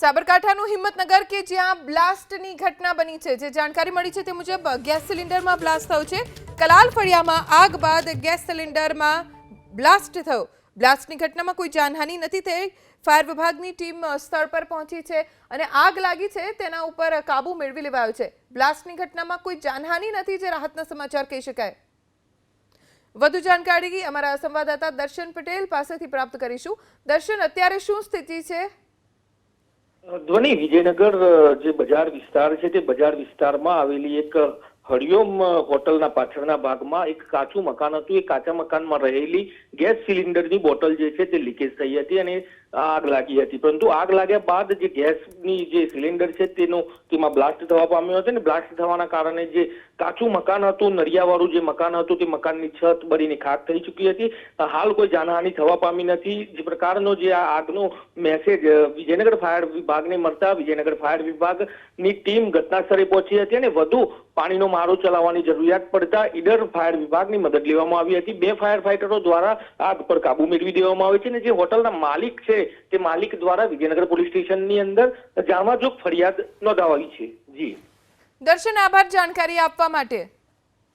સાબરકાંઠાનું હિંમતનગર કે જ્યાં બ્લાસ્ટની ઘટના બની છે, જે જાણકારી મળી છે તે મુજબ ગેસ સિલિન્ડરમાં બ્લાસ્ટ થયો છે। કલાલ ફળિયામાં આગ બાદ ગેસ સિલિન્ડરમાં બ્લાસ્ટ થયો। બ્લાસ્ટની ઘટનામાં કોઈ જાનહાનિ નથી થઈ। ફાયર વિભાગની ટીમ સ્થળ પર પહોંચી છે અને આગ લાગી છે તેના ઉપર કાબુ મેળવી લેવાયો છે। બ્લાસ્ટની ઘટનામાં કોઈ જાનહાનિ નથી, જે રાહતના સમાચાર કહી શકાય। વધુ જાણકારી અમારા સંવાદદાતા દર્શન પટેલ પાસેથી પ્રાપ્ત કરીશું। દર્શન, અત્યારે શું સ્થિતિ છે? ધ્વનિ, વિજયનગર જે બજાર વિસ્તાર છે તે બજાર વિસ્તારમાં આવેલી એક હરિઓમ હોટલના પાછળના ભાગમાં એક કાચું મકાન હતું। એ કાચા મકાનમાં રહેલી ગેસ સિલિન્ડરની બોટલ જે છે તે લીકેજ થઈ હતી અને આગ લાગી હતી। પરંતુ આગ લાગ્યા બાદ જે ગેસની જે સિલિન્ડર છે તેમાં બ્લાસ્ટ થવા પામ્યો હતો અને બ્લાસ્ટ થવાના કારણે જે કાચું મકાન હતું, નળિયાવાળું જે મકાન હતું, તે મકાનની છત બળીને ખાક થઈ ચૂકી હતી। હાલ કોઈ જાનહાનિ થવા પામી નથી। જે પ્રકારનો જે આ આગનો મેસેજ વિજયનગર ફાયર વિભાગને મળતા વિજયનગર ફાયર વિભાગની ટીમ ઘટનાસ્થળે પહોંચી હતી અને વધુ પાણીનો મારો ચલાવવાની જરૂરિયાત પડતા ઈડર ફાયર વિભાગની મદદ લેવામાં આવી હતી। 2 ફાયર ફાઈટરો દ્વારા આગ પર કાબુ મેળવી દેવામાં આવે છે અને જે હોટલના માલિક છે તે માલિક દ્વારા વિજયનગર પોલીસ સ્ટેશનની અંદર જાણવાજોગ ફરિયાદ નોંધાવી છે। જી દર્શન, આભાર જાણકારી આપવા માટે।